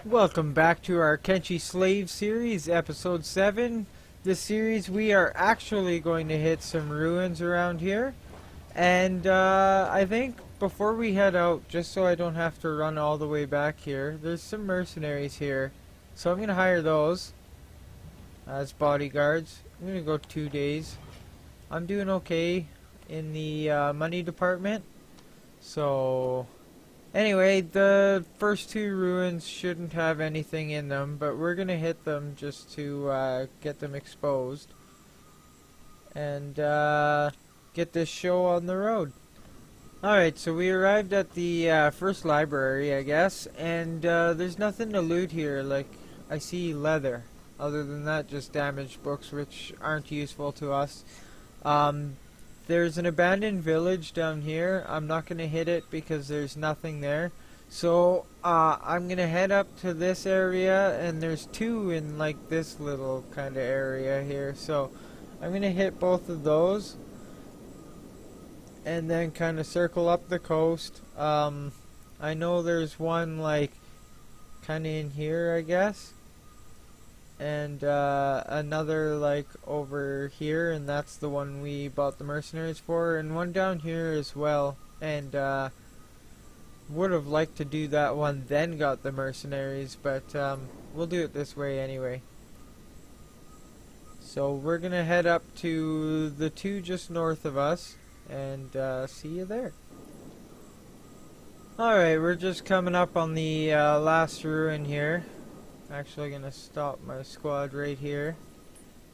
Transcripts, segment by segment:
Welcome back to our Kenshi Slave series, episode 7. This series we are actually going to hit some ruins around here. And I think before we head out, just so I don't have to run all the way back here, there's some mercenaries here. So I'm going to hire those as bodyguards. I'm going to go 2 days. I'm doing okay in the money department. So anyway, the first 2 ruins shouldn't have anything in them, but we're gonna hit them just to get them exposed and get this show on the road. Alright, so we arrived at the first library, I guess, and there's nothing to loot here. Like, I see leather. Other than that, just damaged books which aren't useful to us. There's an abandoned village down here. I'm not going to hit it because there's nothing there. So, I'm going to head up to this area, and there's 2 in, like, this little kind of area here. So, I'm going to hit both of those, and then kind of circle up the coast. I know there's one, like, kind of in here, I guess. And another like over here, and that's the one we bought the mercenaries for, and one down here as well, and would have liked to do that one then got the mercenaries, but we'll do it this way anyway. So we're gonna head up to the 2 just north of us and see you there. Alright, we're just coming up on the last ruin here. Actually gonna stop my squad right here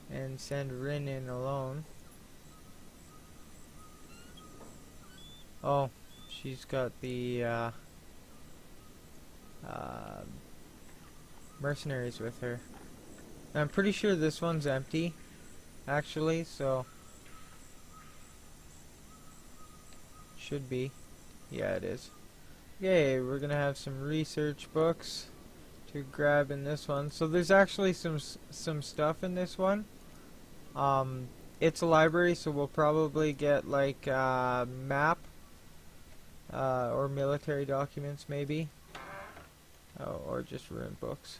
and send Rin in alone. Oh, she's got the mercenaries with her. I'm pretty sure this one's empty, actually, so should be. Yeah, it is. Yay, we're gonna have some research books to grab in this one. So there's actually some stuff in this one. It's a library, so we'll probably get like a map or military documents maybe, or just ruin books.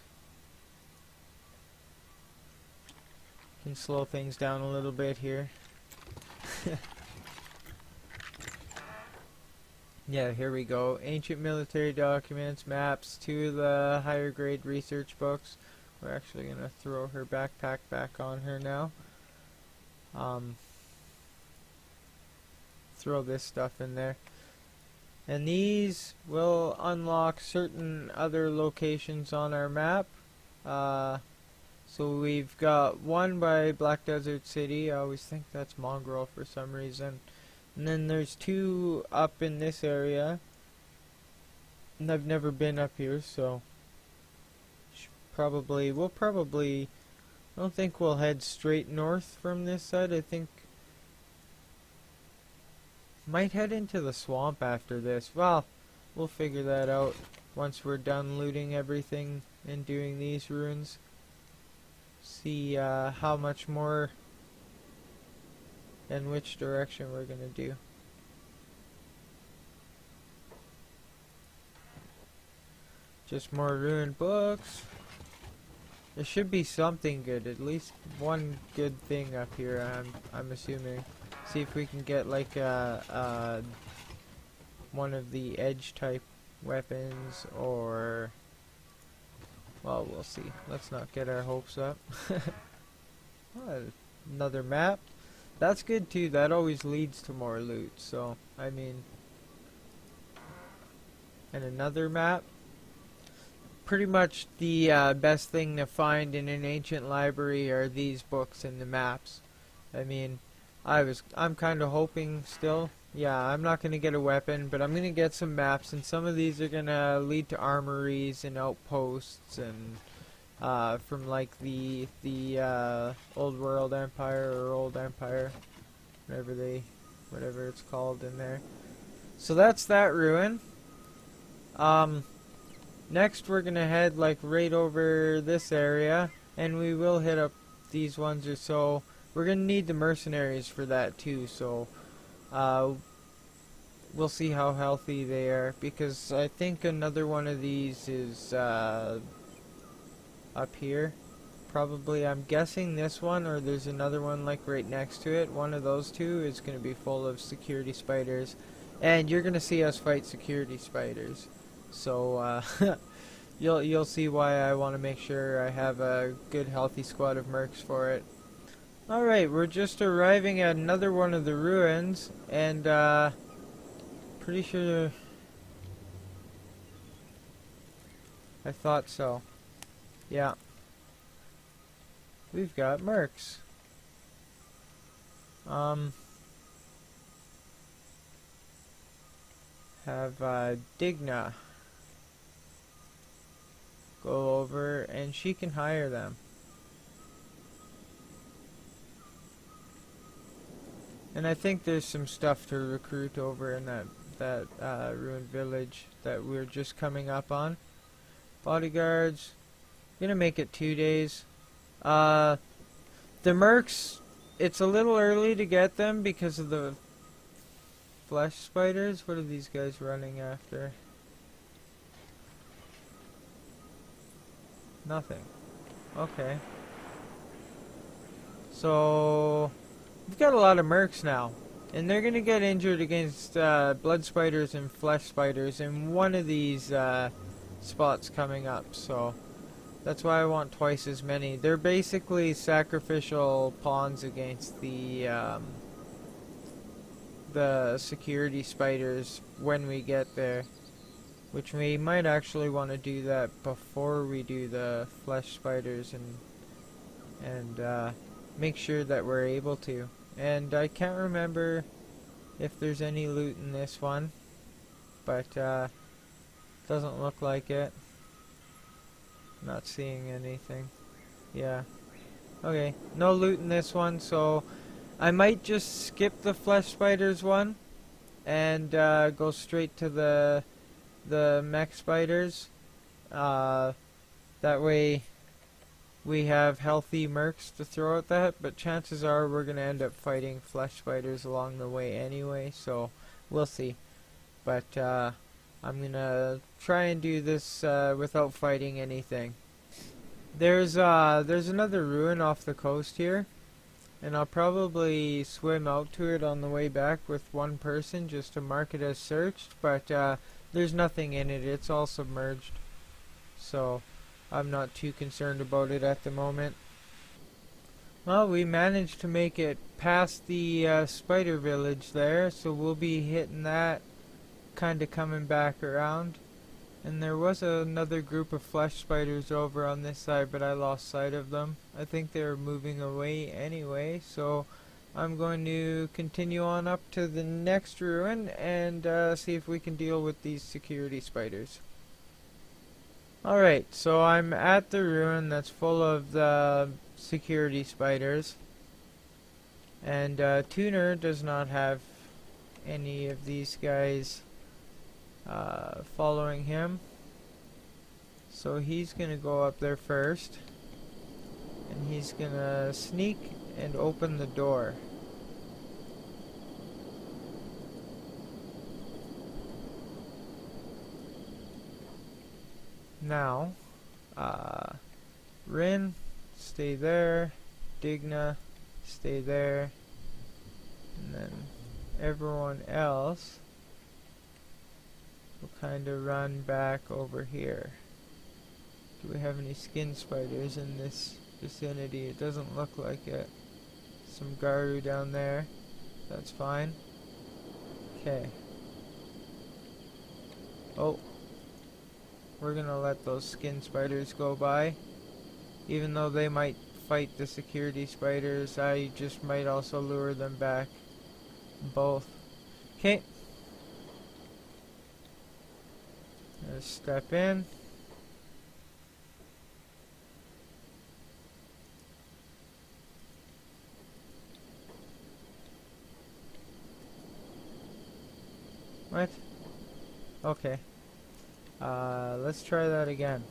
Can slow things down a little bit here. Yeah, here we go. Ancient military documents, maps, 2 of the higher grade research books. We're actually going to throw her backpack back on her now. Throw this stuff in there. And these will unlock certain other locations on our map. So we've got one by Black Desert City. I always think that's Mongrel for some reason. And then there's 2 up in this area, and I've never been up here, so I don't think we'll head straight north from this side. I think might head into the swamp after this. Well, we'll figure that out once we're done looting everything and doing these ruins. See how much more and which direction we're gonna do. Just more ruined books. There should be something good, at least one good thing up here. I'm assuming. See if we can get like one of the edge type weapons, or well, we'll see. Let's not get our hopes up. Oh, another map. That's good too, that always leads to more loot, so, I mean, and another map. Pretty much the best thing to find in an ancient library are these books and the maps. I mean, I'm kind of hoping still, yeah, I'm not going to get a weapon, but I'm going to get some maps, and some of these are going to lead to armories and outposts, and from like the Old World Empire or Old Empire, whatever it's called in there. So that's that ruin. Next we're gonna head like right over this area, and we will hit up these ones or so. We're gonna need the mercenaries for that too, so we'll see how healthy they are, because I think another one of these is up here. Probably, I'm guessing this one, or there's another one like right next to it. One of those two is going to be full of security spiders. And you're going to see us fight security spiders. So, you'll see why I want to make sure I have a good healthy squad of mercs for it. Alright, we're just arriving at another one of the ruins, and pretty sure I thought so. Yeah. We've got mercs. Have Digna go over, and she can hire them. And I think there's some stuff to recruit over in that ruined village that we're just coming up on. Bodyguards. Gonna make it 2 days. The mercs, it's a little early to get them because of the flesh spiders. What are these guys running after? Nothing. Okay. So we've got a lot of mercs now, and they're gonna get injured against blood spiders and flesh spiders in one of these spots coming up. So that's why I want twice as many. They're basically sacrificial pawns against the security spiders when we get there. Which we might actually want to do that before we do the flesh spiders and make sure that we're able to. And I can't remember if there's any loot in this one, but doesn't look like it. Not seeing anything. Yeah. Okay, no loot in this one, so I might just skip the flesh spiders one and go straight to the mech spiders. That way we have healthy mercs to throw at that, but chances are we're going to end up fighting flesh spiders along the way anyway, so we'll see. But I'm going to try and do this without fighting anything. There's another ruin off the coast here, and I'll probably swim out to it on the way back with one person just to mark it as searched, but there's nothing in it. It's all submerged, so I'm not too concerned about it at the moment. Well, we managed to make it past the spider village there, so we'll be hitting that, kind of coming back around. And there was another group of flesh spiders over on this side, but I lost sight of them. I think they were moving away anyway, so I'm going to continue on up to the next ruin and see if we can deal with these security spiders. Alright, so I'm at the ruin that's full of the security spiders. And Tuner does not have any of these guys following him. So he's going to go up there first. And he's going to sneak and open the door. Now, Rin, stay there. Digna, stay there. And then everyone else will kind of run back over here. Do we have any skin spiders in this vicinity? It doesn't look like it. Some Garu down there. That's fine. Okay. Oh. We're gonna let those skin spiders go by. Even though they might fight the security spiders, I just might also lure them back. Both. Okay. Let's step in. What? Okay. Let's try that again.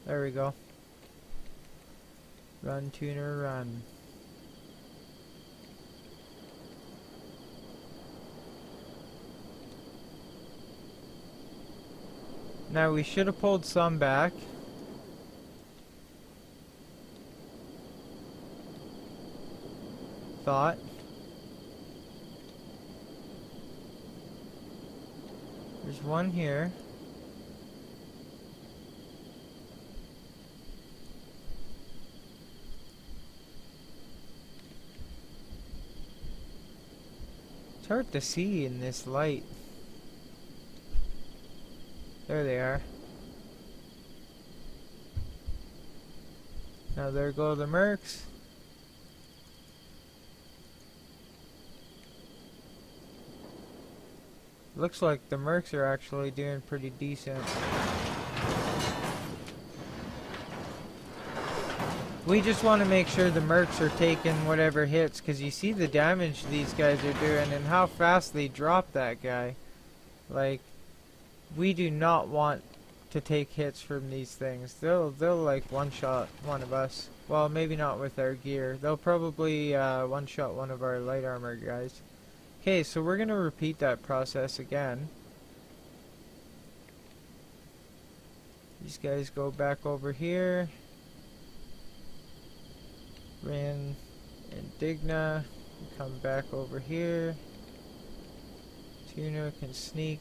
There we go. Run, Tuner, run. Now we should have pulled some back. Thought. There's one here. It's hard to see in this light. There they are. Now there go the mercs. Looks like the mercs are actually doing pretty decent. We just want to make sure the mercs are taking whatever hits, because you see the damage these guys are doing and how fast they drop that guy. Like, we do not want to take hits from these things. They'll like one-shot one of us. Well, maybe not with our gear. They'll probably one-shot one of our light armor guys. Okay, so we're going to repeat that process again. These guys go back over here. Rin and Digna come back over here. Tuna can sneak.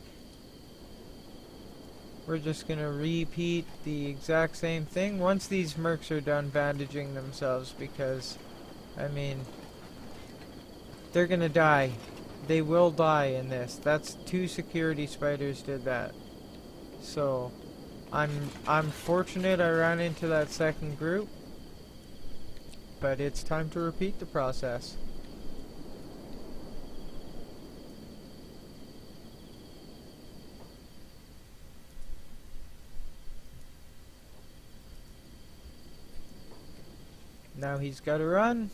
We're just gonna repeat the exact same thing once these mercs are done bandaging themselves, because I mean, they're gonna die. They will die in this. That's 2 security spiders did that. So I'm fortunate I ran into that second group. But it's time to repeat the process. Now he's got to run.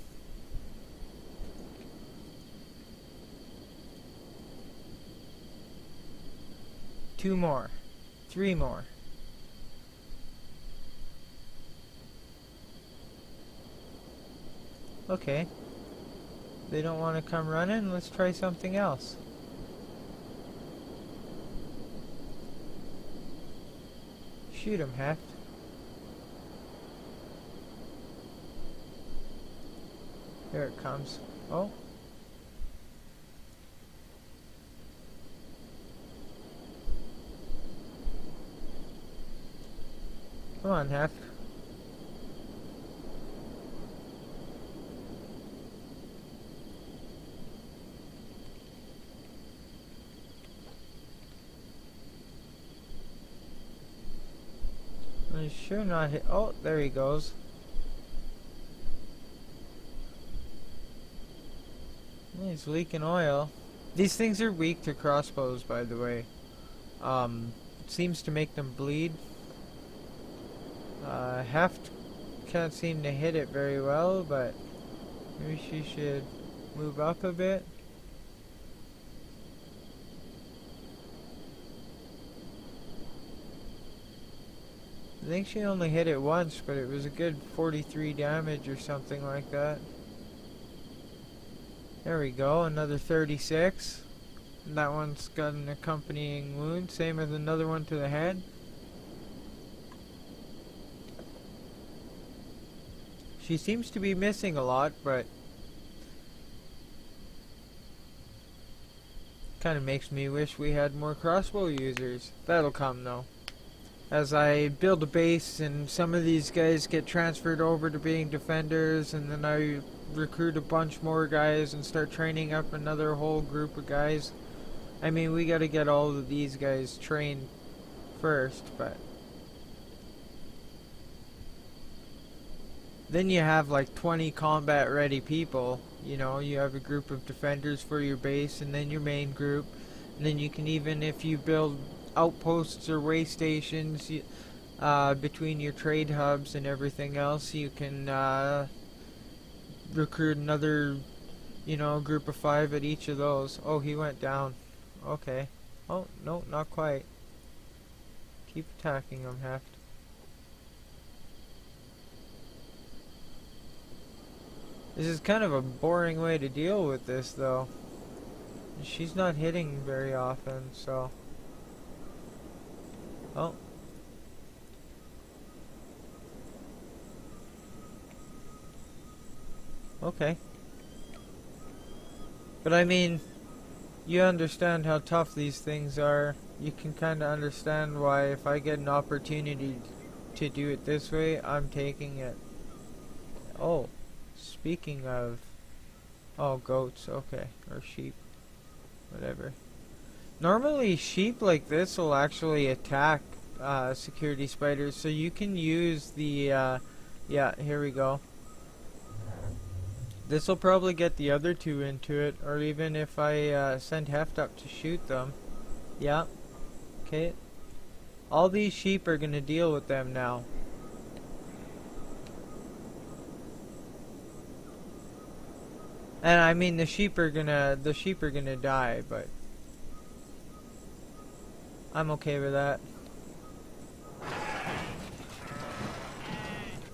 Two more. 3 more. Okay. They don't want to come running. Let's try something else. Shoot him, Heft. There it comes. Oh. Come on, Heft. He's sure not hit. Oh, there he goes. He's leaking oil. These things are weak to crossbows, by the way. It seems to make them bleed. Heft can't seem to hit it very well, but maybe she should move up a bit. I think she only hit it once, but it was a good 43 damage or something like that. There we go, another 36. And that one's got an accompanying wound, same as another one to the head. She seems to be missing a lot, but kind of makes me wish we had more crossbow users. That'll come though. As I build a base and some of these guys get transferred over to being defenders, and then I recruit a bunch more guys and start training up another whole group of guys. I mean, we gotta get all of these guys trained first, but then you have like 20 combat ready people. You know, you have a group of defenders for your base and then your main group, and then you can, even if you build outposts or way stations between your trade hubs and everything else, you can recruit another, you know, group of 5 at each of those. Oh, he went down. Okay. Oh, no, not quite. Keep attacking him, Heft. This is kind of a boring way to deal with this, though. She's not hitting very often, so... Oh, Okay. But I mean, you understand how tough these things are. You can kind of understand why if I get an opportunity to do it this way, I'm taking it. Oh, speaking of... Oh, goats, okay. Or sheep. Whatever. Normally, sheep like this will actually attack security spiders, so you can use the... yeah, here we go. This will probably get the other two into it, or even if I send Heft up to shoot them. Yeah. Okay. All these sheep are going to deal with them now. And I mean the sheep are gonna die, but I'm okay with that.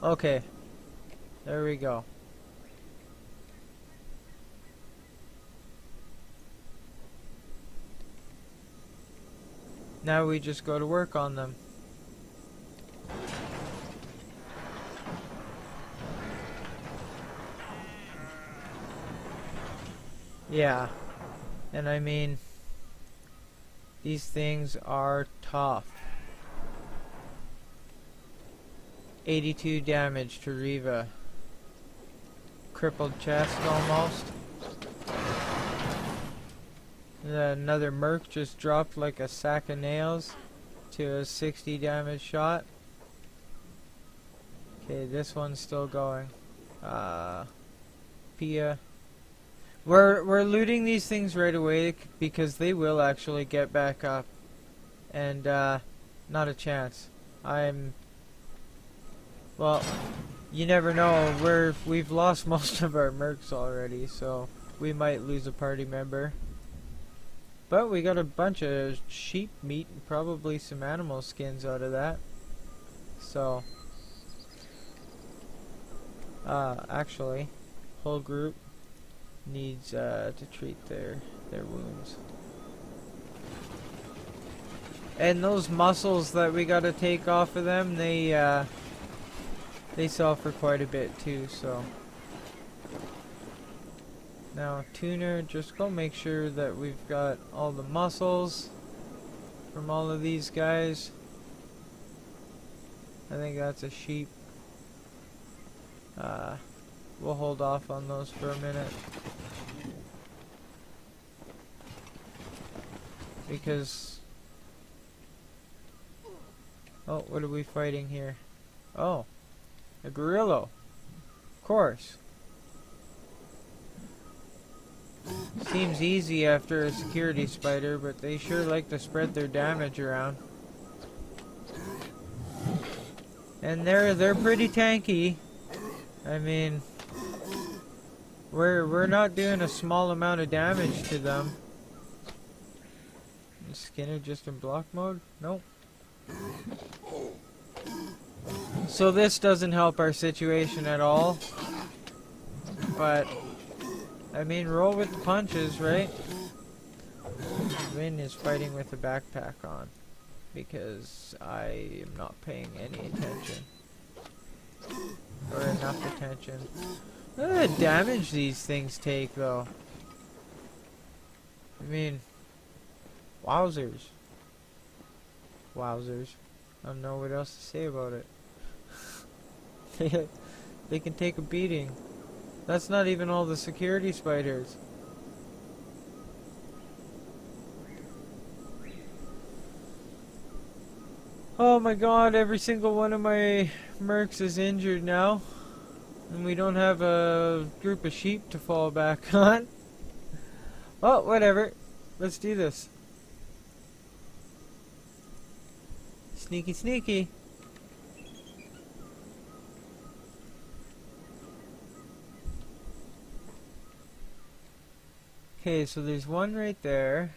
Okay. There we go. Now we just go to work on them. Yeah. And I mean, these things are tough. 82 damage to Riva. Crippled chest almost. Another Merc just dropped like a sack of nails to a 60 damage shot. Okay, this one's still going. Pia. We're looting these things right away because they will actually get back up. And not a chance. Well, you never know. We've lost most of our mercs already, so we might lose a party member. But we got a bunch of sheep meat and probably some animal skins out of that. So, actually, whole group needs to treat their wounds. And those muscles that we gotta take off of them, they sell for quite a bit too, so. Now, tuner, just go make sure that we've got all the muscles from all of these guys. I think that's a sheep. We'll hold off on those for a minute. Because... Oh, what are we fighting here? Oh, a gorilla. Of course. Seems easy after a security spider, but they sure like to spread their damage around. And they're pretty tanky. I mean, we're not doing a small amount of damage to them. Is Skinner just in block mode? Nope. So this doesn't help our situation at all. But I mean, roll with the punches, right? Vin is fighting with a backpack on because I am not paying any attention. Or enough attention. Look at the damage these things take, though. I mean, wowzers. Wowzers. I don't know what else to say about it. They can take a beating. That's not even all the security spiders. Oh my god, every single one of my mercs is injured now. And we don't have a group of sheep to fall back on. Oh, whatever. Let's do this. Sneaky, sneaky. Okay, so there's one right there.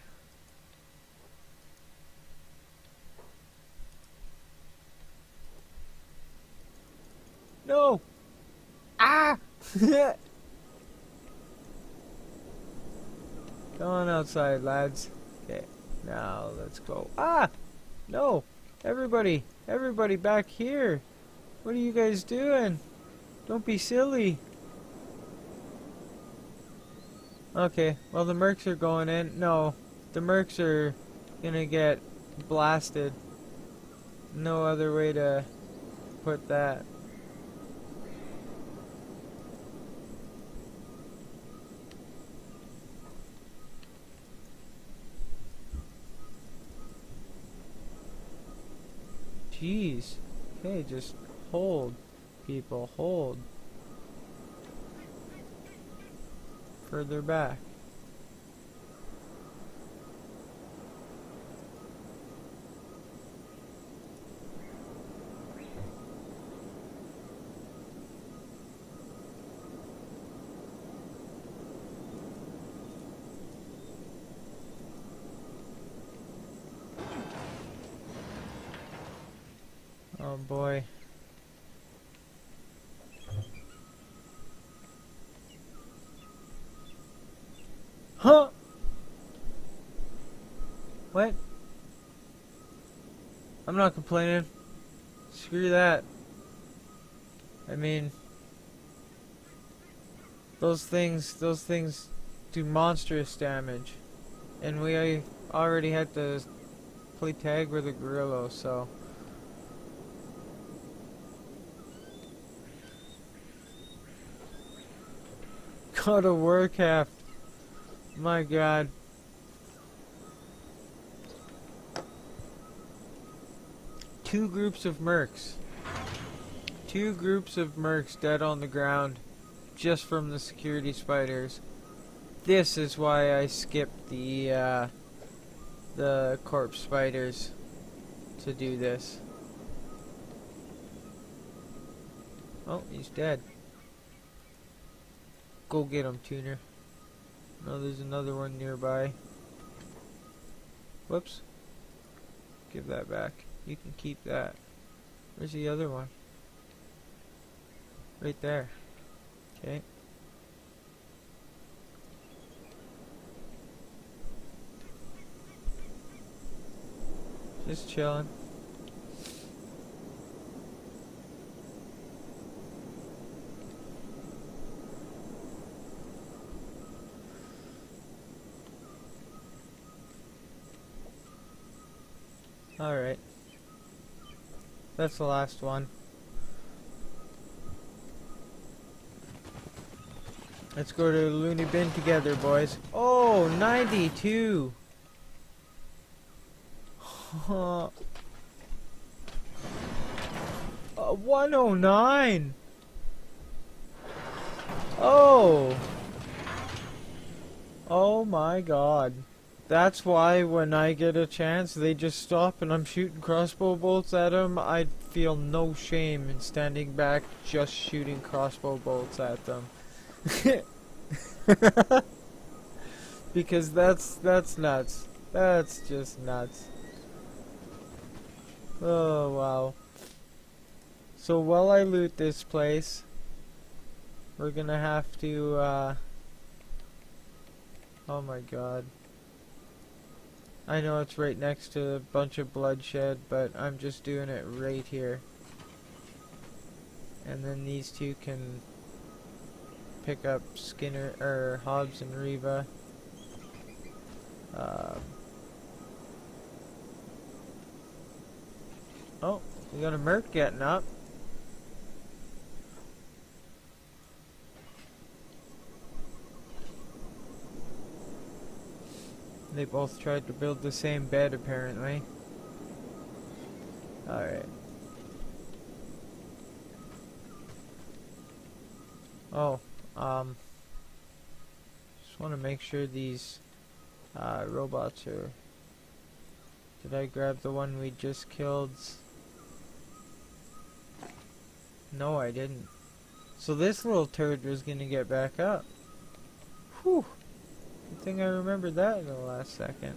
No! Ah! Come on outside, lads. Okay, now let's go. Ah! No! Everybody! Everybody back here! What are you guys doing? Don't be silly. Okay, well the mercs are going in. No, the mercs are gonna get blasted. No other way to put that. Jeez. Okay, just hold, people, hold. Further back. Oh boy. Huh? What? I'm not complaining. Screw that. I mean, those things do monstrous damage. And we already had to play tag with a gorilla, so. Go to work, half. My god. Two groups of mercs. Two groups of mercs dead on the ground just from the security spiders. This is why I skipped the corpse spiders to do this. Oh, he's dead. Go get him, Tuner. No, there's another one nearby. Whoops. Give that back. You can keep that. Where's the other one? Right there. Okay. Just chilling. Alright. That's the last one. Let's go to the loony bin together, boys. Oh, 92! 109! Oh! Oh my god. That's why when I get a chance, they just stop and I'm shooting crossbow bolts at them. I feel no shame in standing back just shooting crossbow bolts at them. Because that's nuts. That's just nuts. Oh wow. So while I loot this place, we're gonna have to oh my god. I know it's right next to a bunch of bloodshed, but I'm just doing it right here. And then these two can pick up Skinner, or Hobbs and Reva. Oh, we got a merc getting up. They both tried to build the same bed, apparently. Alright. Oh, just want to make sure these robots are... Did I grab the one we just killed? No, I didn't. So this little turd was gonna get back up. Whew. Good thing I remembered that in the last second.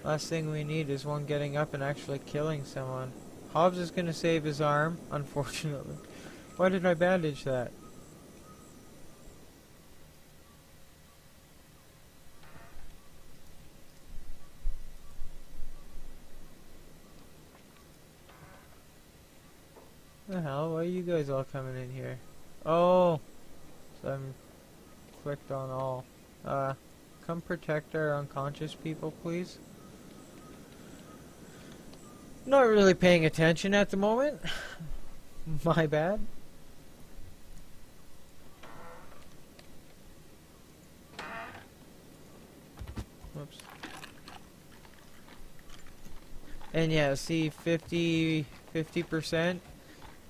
Last thing we need is one getting up and actually killing someone. Hobbs is gonna save his arm, unfortunately. Why did I bandage that? The hell? Why are you guys all coming in here? Oh, so I'm clicked on all. Come protect our unconscious people, please. Not really paying attention at the moment. My bad. Whoops. And yeah, see, 50%,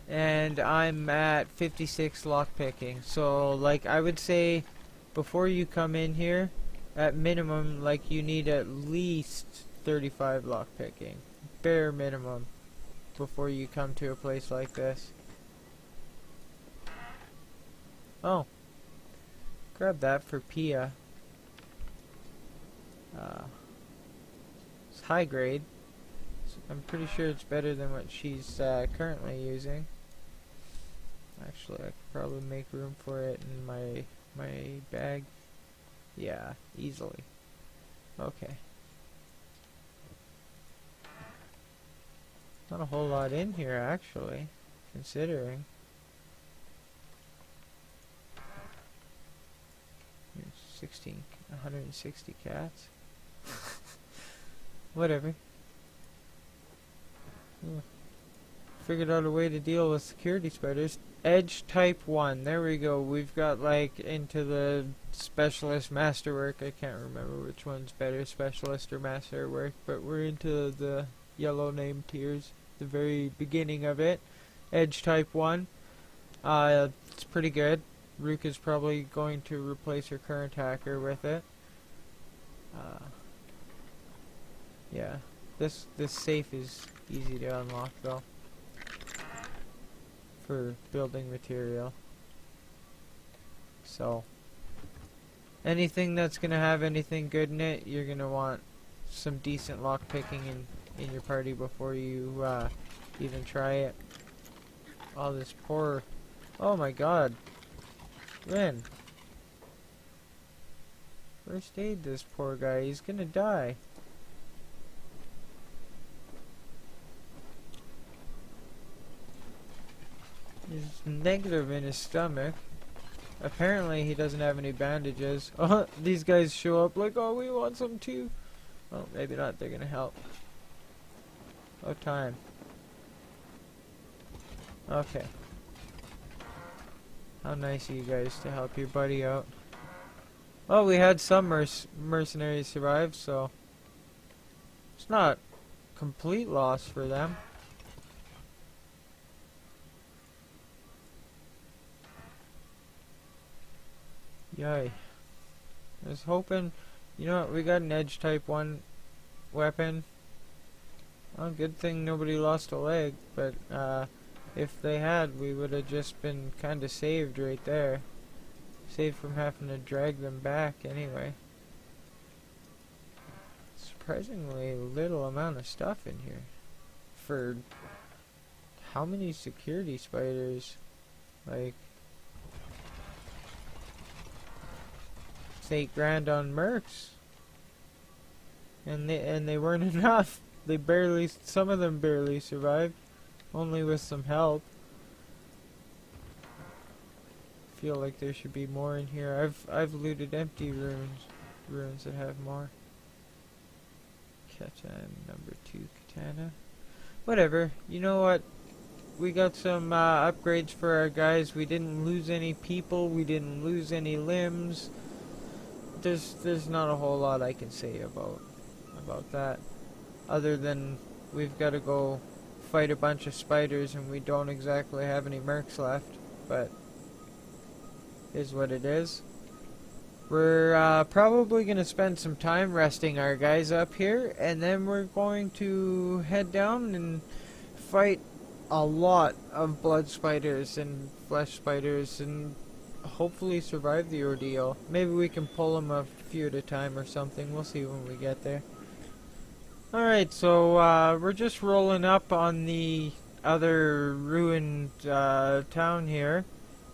and I'm at 56 lockpicking. So, like, I would say, before you come in here, at minimum, like, you need at least 35 lockpicking. Bare minimum. Before you come to a place like this. Oh. Grab that for Pia. It's high grade. So I'm pretty sure it's better than what she's currently using. Actually, I could probably make room for it in my bag. Yeah, easily. Okay. Not a whole lot in here, actually, considering. Here's 160 cats. Whatever. Figured out a way to deal with security spiders. Edge type 1. There we go. We've got, like, into the specialist masterwork. I can't remember which one's better, specialist or masterwork, but we're into the yellow name tiers. The very beginning of it. Edge type 1. It's pretty good. Rook is probably going to replace her current hacker with it. Yeah. This safe is easy to unlock though. For building material. So anything that's gonna have anything good in it, you're gonna want some decent lock picking in your party before you even try it. Oh, this poor... Oh my god. Ren. First aid this poor guy. He's gonna die. He's negative in his stomach. Apparently he doesn't have any bandages. Oh, these guys show up like, oh, we want some too. Well, maybe not. They're gonna help. Oh, time. Okay. How nice of you guys to help your buddy out. Well, we had some mercenaries survive, so it's not complete loss for them. Yay. I was hoping, you know what, we got an edge type 1 weapon. Well, good thing nobody lost a leg, but if they had, we would have just been kind of saved right there. Saved from having to drag them back anyway. Surprisingly little amount of stuff in here. For how many security spiders? Like, it's $8 grand on mercs. And they weren't enough. They barely, some of them barely survived. Only with some help. Feel like there should be more in here. I've looted empty ruins that have more. Katana number 2 katana. Whatever. You know what? We got some upgrades for our guys. We didn't lose any people. We didn't lose any limbs. There's not a whole lot I can say about that, other than we've got to go fight a bunch of spiders and we don't exactly have any mercs left, but is what it is. We're probably going to spend some time resting our guys up here, and then we're going to head down and fight a lot of blood spiders and flesh spiders and hopefully survive the ordeal. Maybe we can pull them a few at a time or something. We'll see when we get there. Alright, so we're just rolling up on the other ruined town here.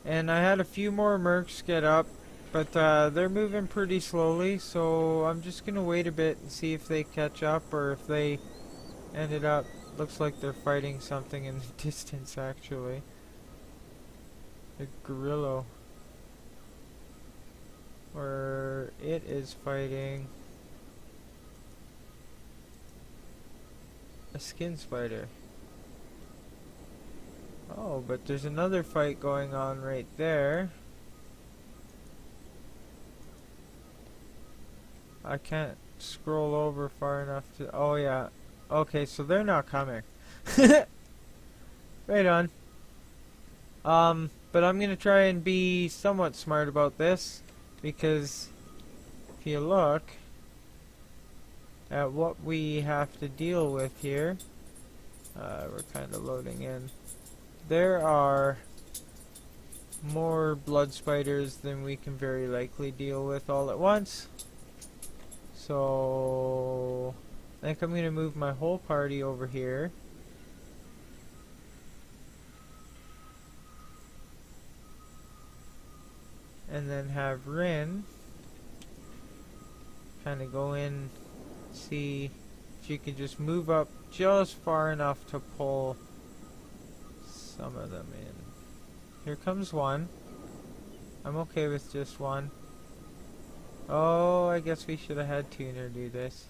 And I had a few more mercs get up, but they're moving pretty slowly, so I'm just going to wait a bit and see if they catch up or if they ended up... Looks like they're fighting something in the distance, actually. A gorilla. Or it is fighting a skin spider. Oh, but there's another fight going on right there. I can't scroll over far enough to... Oh, yeah. Okay, so they're not coming. Right on. But I'm gonna try and be somewhat smart about this, because if you look at what we have to deal with here, we're kind of loading in. There are more blood spiders than we can very likely deal with all at once. So I think I'm going to move my whole party over here. And then have Rin kind of go in, see if she can just move up just far enough to pull some of them in. Here comes one. I'm okay with just one. Oh, I guess we should have had Tuner do this.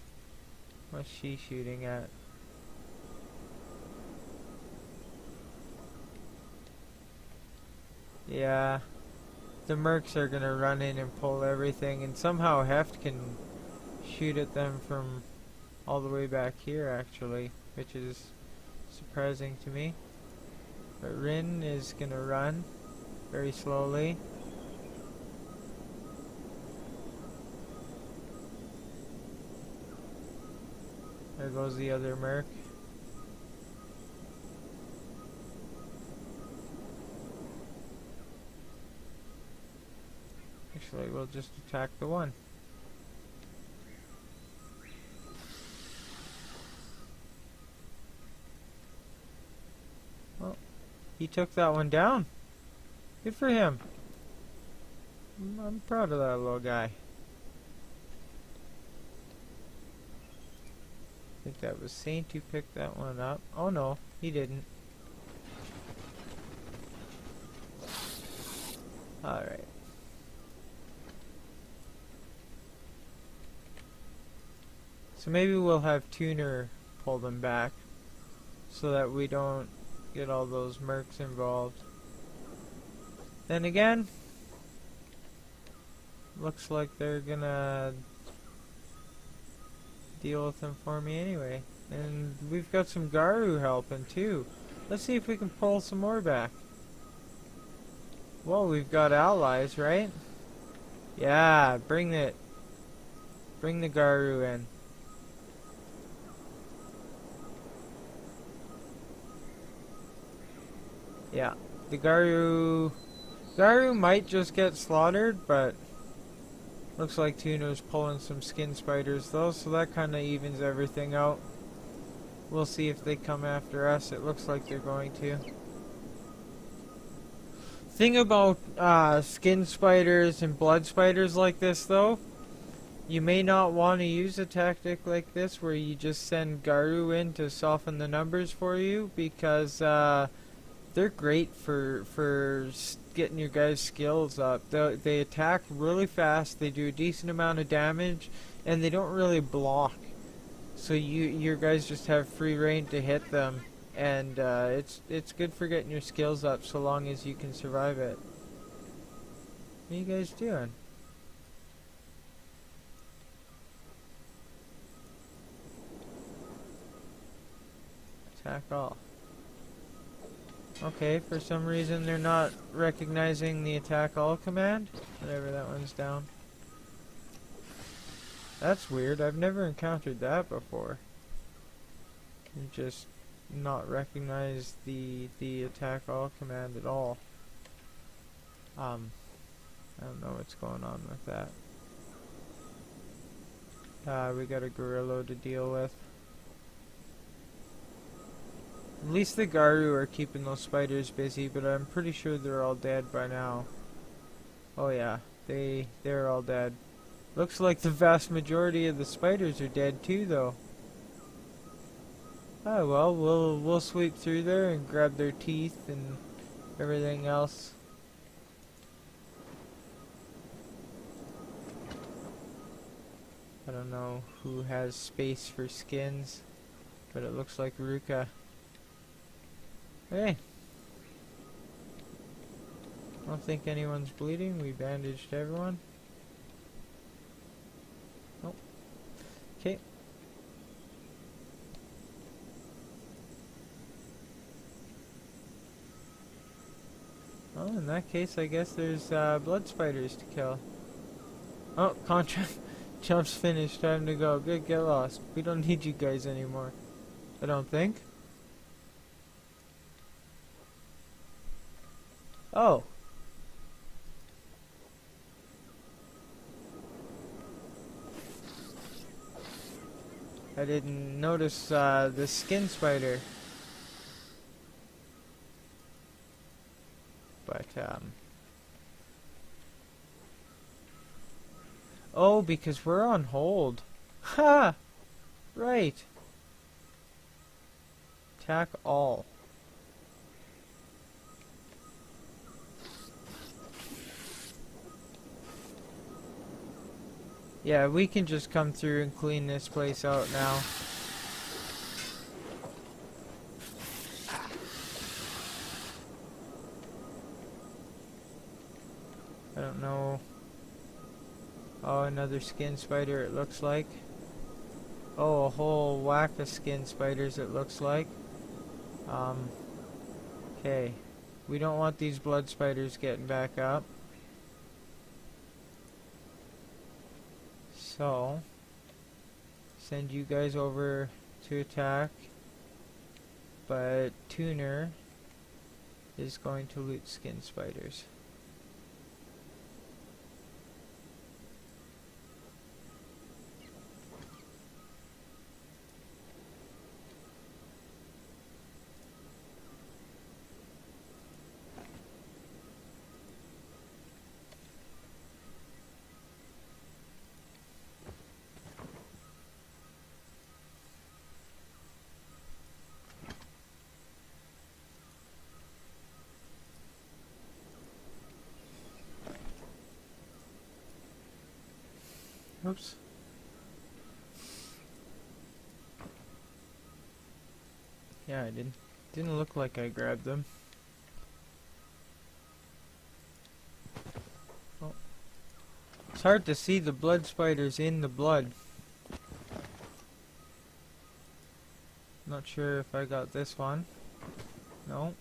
What's she shooting at? Yeah. The mercs are gonna run in and pull everything, and somehow Heft can shoot at them from all the way back here, actually, which is surprising to me. But Rin is gonna run very slowly. There goes the other merc. Actually, we'll just attack the one. Well, he took that one down. Good for him. I'm proud of that little guy. I think that was Saint who picked that one up. Oh no, he didn't. Alright. So maybe we'll have Tuner pull them back so that we don't get all those mercs involved. Then again, looks like they're gonna deal with them for me anyway. And we've got some Garu helping too. Let's see if we can pull some more back. Well, we've got allies, right? Yeah, bring the Garu in. Yeah, the Garu might just get slaughtered, but looks like Tuner's pulling some skin spiders though, so that kind of evens everything out. We'll see if they come after us. It looks like they're going to. Thing about skin spiders and blood spiders like this though, you may not want to use a tactic like this where you just send Garu in to soften the numbers for you, because they're great for getting your guys' skills up. They attack really fast, they do a decent amount of damage, and they don't really block. So your guys just have free reign to hit them, and it's good for getting your skills up so long as you can survive it. What are you guys doing? Attack all. Okay, for some reason they're not recognizing the attack all command. Whatever, that one's down. That's weird, I've never encountered that before. You just not recognize the attack all command at all. I don't know what's going on with that. We got a gorilla to deal with. At least the Garu are keeping those spiders busy, but I'm pretty sure they're all dead by now. Oh yeah, they're all dead. Looks like the vast majority of the spiders are dead too, though. Oh well, we'll sweep through there and grab their teeth and everything else. don't know who has space for skins, but it looks like Ruka. Hey! I don't think anyone's bleeding. We bandaged everyone. Nope. Okay. Well, in that case, I guess there's blood spiders to kill. Oh, contract jump's finished. Time to go. Good, get lost. We don't need you guys anymore. I don't think. Oh. I didn't notice the skin spider. But, oh, because we're on hold. Ha! Right. Attack all. Yeah, we can just come through and clean this place out now. I don't know. Oh, another skin spider it looks like. Oh, a whole whack of skin spiders it looks like. Okay. We don't want these blood spiders getting back up. So, send you guys over to attack, but Tuner is going to loot skin spiders. Oops. Yeah, I didn't look like I grabbed them. Oh. It's hard to see the blood spiders in the blood. Not sure if I got this one. No.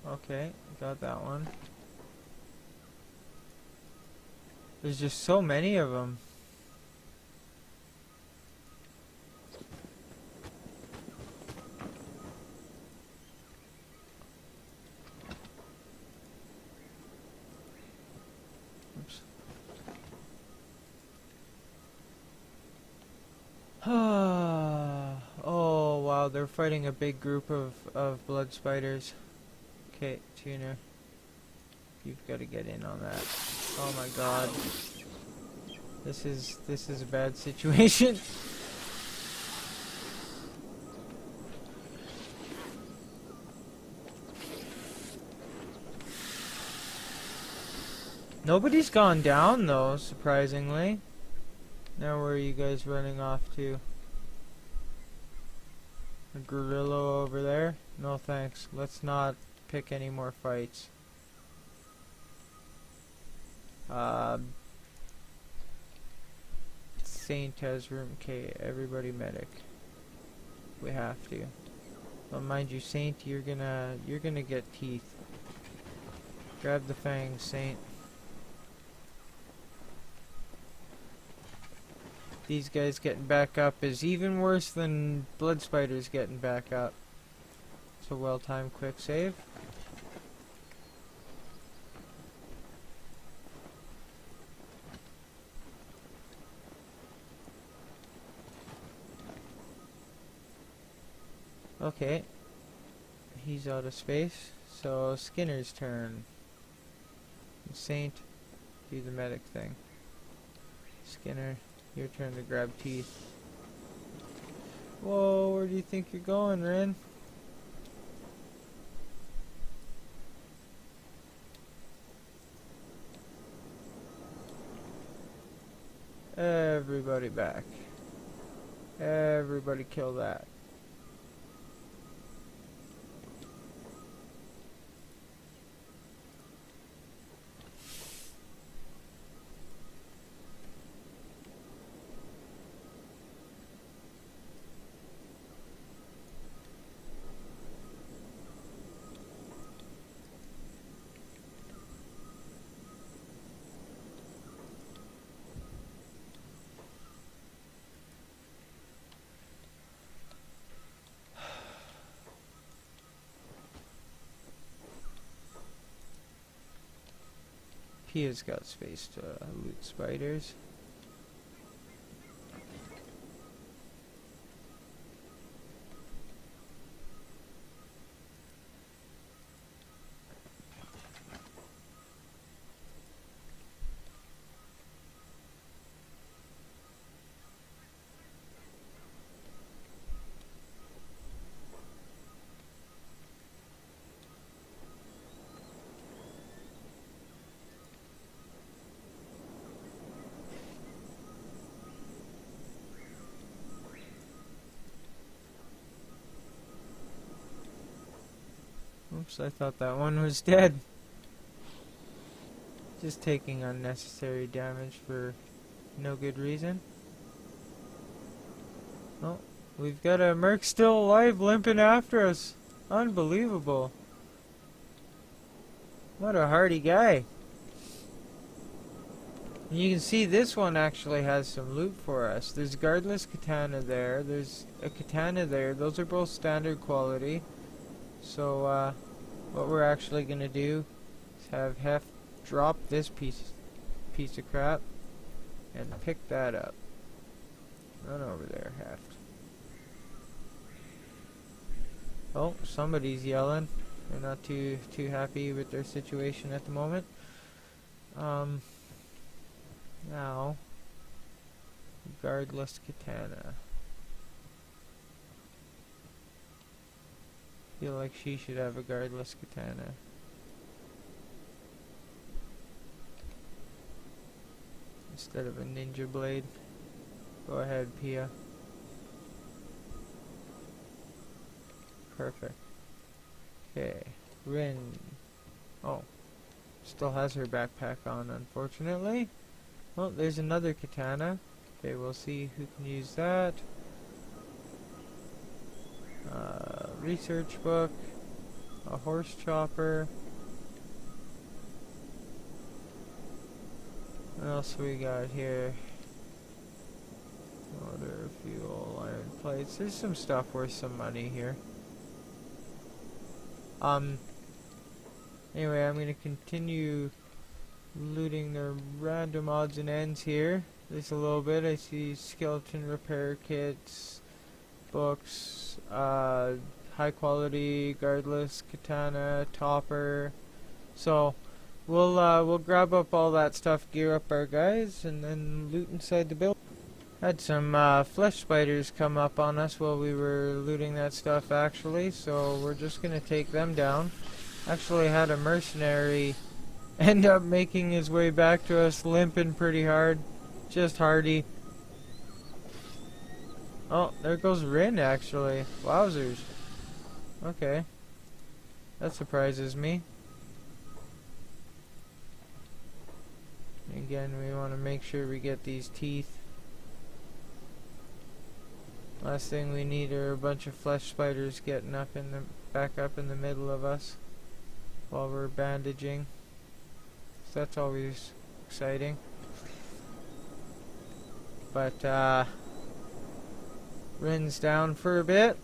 Okay, got that one. There's just so many of them. Oops. Oh, wow, they're fighting a big group of blood spiders. Okay, Tuner. You've got to get in on that. Oh my god. This is a bad situation. Nobody's gone down though, surprisingly. Now where are you guys running off to? A gorilla over there? No thanks. Let's not pick any more fights. Saint has room. Okay, everybody medic. We have to. But mind you, Saint, you're gonna get teeth. Grab the fangs, Saint. These guys getting back up is even worse than blood spiders getting back up. So well-timed quick save. Okay, he's out of space, so Skinner's turn. Saint, do the medic thing. Skinner, your turn to grab teeth. Whoa, where do you think you're going, Ren? everybody back. Everybody kill that. Pia's got space to loot spiders. Oops, I thought that one was dead. Just taking unnecessary damage for no good reason. Oh, we've got a merc still alive limping after us. Unbelievable. What a hardy guy. You can see this one actually has some loot for us. There's guardless katana there. There's a katana there. Those are both standard quality. So, what we're actually going to do is have Heft drop this piece of crap and pick that up. Run over there, Heft. Oh, somebody's yelling. They're not too happy with their situation at the moment. Now, guardless katana. Feel like she should have a guardless katana. Instead of a ninja blade. Go ahead, Pia. Perfect. Okay, Rin. Oh, still has her backpack on, unfortunately. Well, there's another katana. Okay, we'll see who can use that. Research book, a horse chopper. What else we got here? Water, fuel, iron plates. There's some stuff worth some money here. Anyway, I'm gonna continue looting the random odds and ends here. Just a little bit. I see skeleton repair kits, books, high quality guardless katana, topper. So we'll grab up all that stuff, gear up our guys, and then loot inside the building. Had some flesh spiders come up on us while we were looting that stuff actually, so we're just gonna take them down. Actually had a mercenary end up making his way back to us limping pretty hard. Just hardy. Oh, there goes Rin actually. Wowzers. Okay. That surprises me. Again, we want to make sure we get these teeth. Last thing we need are a bunch of flesh spiders getting up in the back up in the middle of us while we're bandaging. So that's always exciting. But Rin's down for a bit,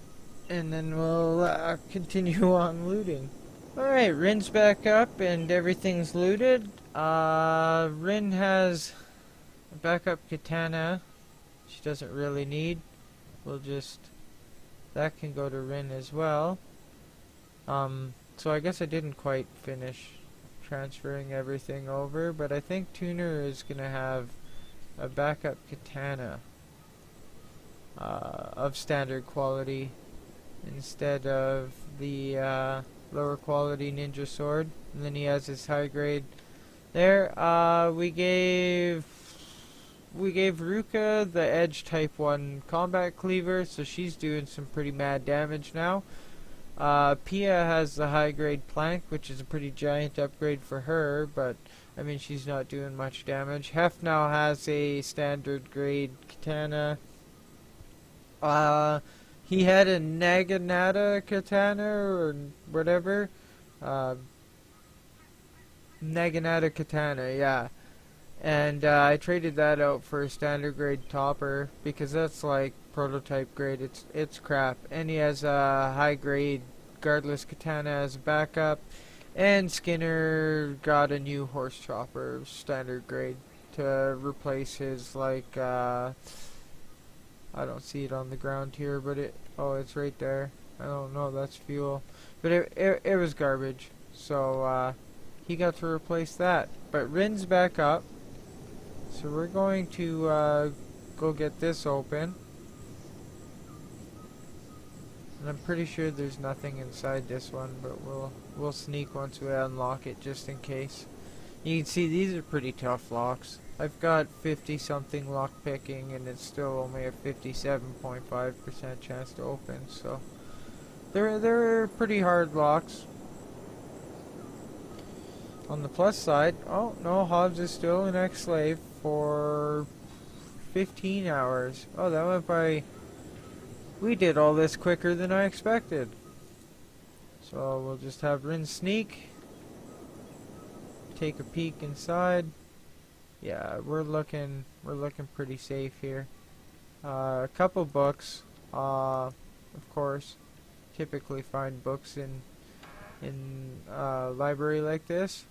and then we'll continue on looting. Alright, Rin's back up and everything's looted. Rin has a backup katana she doesn't really need. We'll just... that can go to Rin as well. So I guess I didn't quite finish transferring everything over, but I think Tuner is gonna have a backup katana of standard quality instead of the lower quality ninja sword, and then he has his high grade there. We gave we gave Ruka the Edge Type 1 combat cleaver, so she's doing some pretty mad damage now. Pia has the high grade plank, which is a pretty giant upgrade for her, but I mean she's not doing much damage. Hef now has a standard grade katana. He had a Naginata katana or whatever. Naginata katana, yeah. And I traded that out for a standard grade topper because that's like prototype grade. It's crap. And he has a high grade guardless katana as a backup. And Skinner got a new horse chopper standard grade to replace his like I don't see it on the ground here, but it's right there. I don't know, that's fuel. But it was garbage. So he got to replace that. But Rin's back up. So we're going to go get this open. And I'm pretty sure there's nothing inside this one, but we'll sneak once we unlock it just in case. You can see these are pretty tough locks. I've got 50 something lock picking and it's still only a 57.5% chance to open, so they're pretty hard locks. On the plus side, oh no, Hobbs is still an ex-slave for 15 hours. Oh, that went by. We did all this quicker than I expected. So we'll just have Rin sneak. Take a peek inside. Yeah, we're looking pretty safe here. A couple books, of course. Typically find books in a library like this.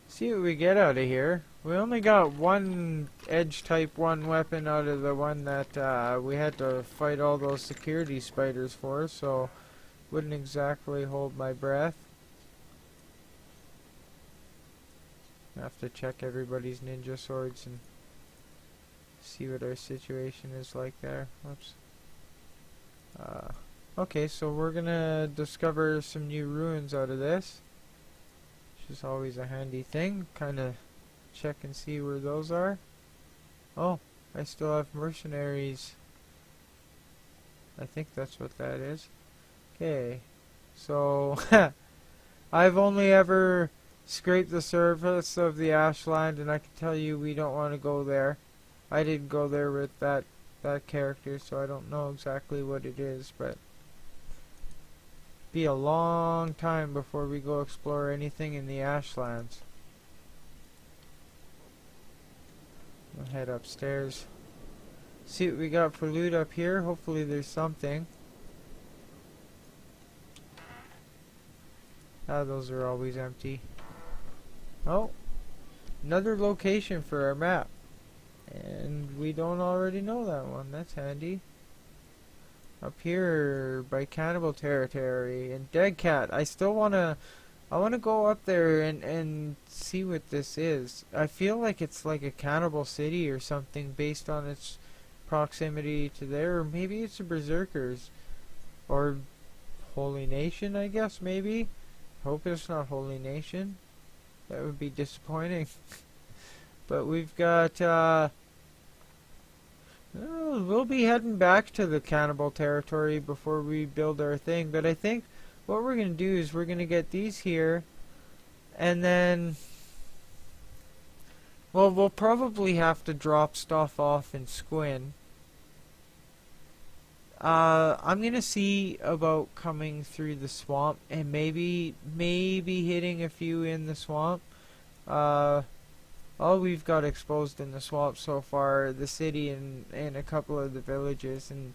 See what we get out of here. We only got one Edge Type 1 weapon out of the one that we had to fight all those security spiders for, so wouldn't exactly hold my breath. I have to check everybody's ninja swords and see what our situation is like there. Whoops. Okay, so we're gonna discover some new ruins out of this, which is always a handy thing. Kinda check and see where those are. Oh, I still have mercenaries. I think that's what that is. Okay, so I've only ever scraped the surface of the Ashland, and I can tell you we don't want to go there. I didn't go there with that character, so I don't know exactly what it is, but be a long time before we go explore anything in the Ashlands. We'll head upstairs. See what we got for loot up here. Hopefully there's something. Ah, those are always empty. Oh, another location for our map. And we don't already know that one. That's handy. Up here by cannibal territory and dead cat. I wanna go up there and see what this is. I feel like it's like a cannibal city or something based on its proximity to there, or maybe it's the Berserkers or Holy Nation, I guess. Maybe. Hope it's not Holy Nation. That would be disappointing. But we've got we'll be heading back to the cannibal territory before we build our thing, but I think what we're going to do is we're going to get these here, and then we'll probably have to drop stuff off in Squin. I'm going to see about coming through the swamp and maybe hitting a few in the swamp. All we've got exposed in the swamp so far, the city and a couple of the villages, and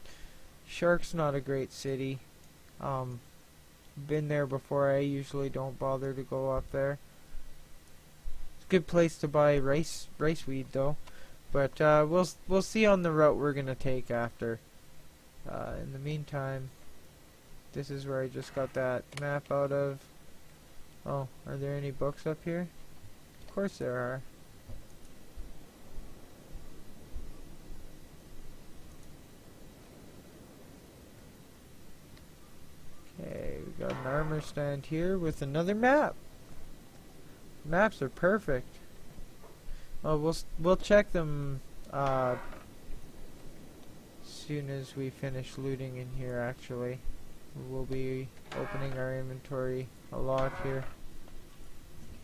Shark's not a great city. Been there before. I usually don't bother to go up there. It's a good place to buy rice weed though, but we'll see on the route we're gonna take after. In the meantime, this is where I just got that map out of. Oh, are there any books up here? Of course there are. Okay, we got an armor stand here with another map. maps are perfect. Well, we'll check them soon as we finish looting in here. Actually, we'll be opening our inventory a lot here.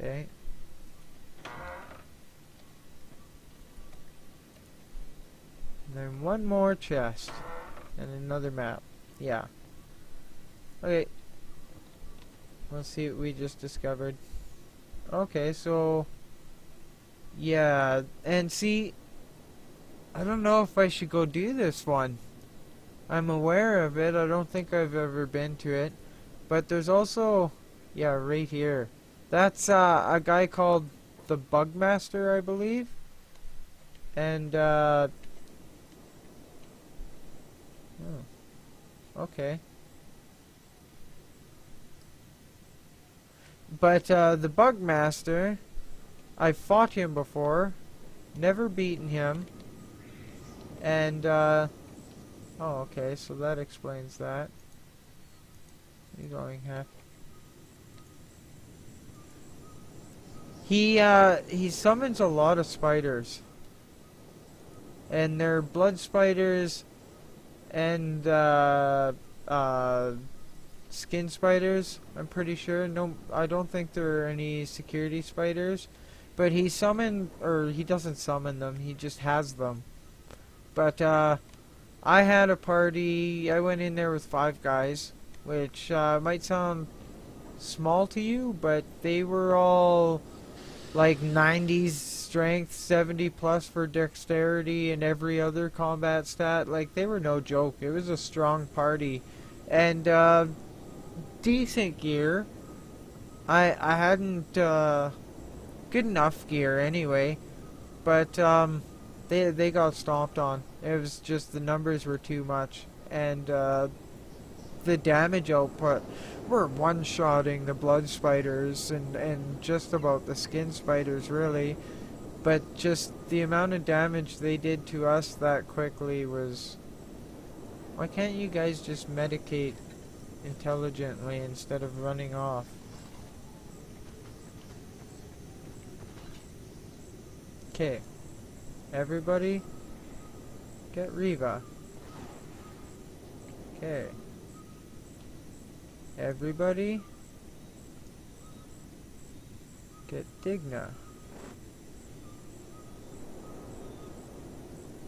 Okay. And then one more chest and another map. Yeah. Okay. Let's see what we just discovered. Okay, so yeah, and see, I don't know if I should go do this one. I'm aware of it. I don't think I've ever been to it. But there's also, yeah, right here. That's a guy called the Bugmaster, I believe. And oh, okay. But the Bugmaster, I've fought him before, never beaten him, and oh, okay, so that explains that. He's going half. He summons a lot of spiders, and they're blood spiders, and skin spiders, I'm pretty sure. No, I don't think there are any security spiders. But he summoned, or he doesn't summon them, he just has them. But I had a party, I went in there with 5 guys, which might sound small to you, but they were all like 90s strength, 70 plus for dexterity, and every other combat stat. Like, they were no joke. It was a strong party. And decent gear. I hadn't good enough gear anyway, but they got stomped on. It was just the numbers were too much, and the damage output. We're one-shotting the blood spiders and just about the skin spiders, really, but just the amount of damage they did to us that quickly was. Why can't you guys just medicate intelligently instead of running off? Okay, everybody, get Riva. Okay, everybody, get Digna.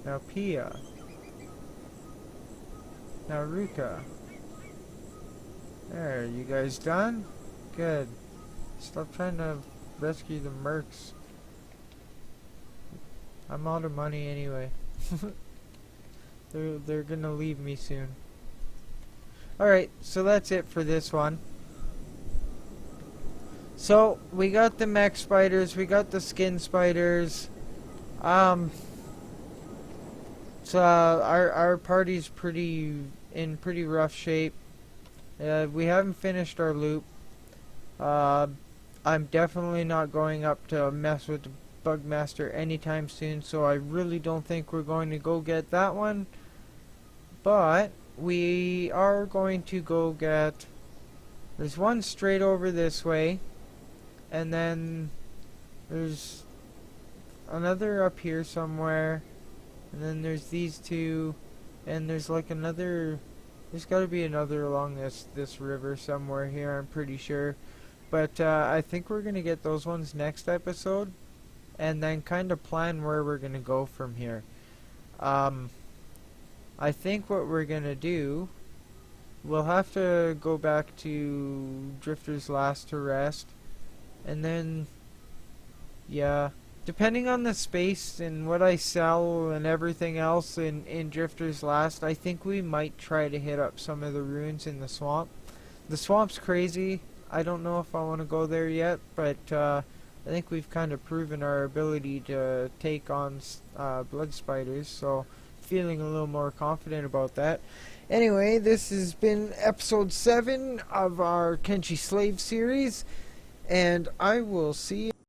Now Pia. Now Ruka. There, you guys done? Good. Stop trying to rescue the mercs. I'm out of money anyway. They're gonna leave me soon. Alright, so that's it for this one. So, we got the mech spiders, we got the skin spiders. So our party's in pretty rough shape. We haven't finished our loop. I'm definitely not going up to mess with the Bugmaster anytime soon, so I really don't think we're going to go get that one. But we are going to go get. There's one straight over this way, and then there's another up here somewhere, and then there's these two, and there's like another. There's got to be another along this river somewhere here, I'm pretty sure. But I think we're going to get those ones next episode, and then kind of plan where we're going to go from here. I think what we're going to do, we'll have to go back to Drifter's Last to rest, and then, yeah, depending on the space and what I sell and everything else in Drifter's Last, I think we might try to hit up some of the ruins in the swamp. The swamp's crazy. I don't know if I want to go there yet, but I think we've kind of proven our ability to take on blood spiders, so feeling a little more confident about that. Anyway, this has been episode 7 of our Kenshi Slave series, and I will see you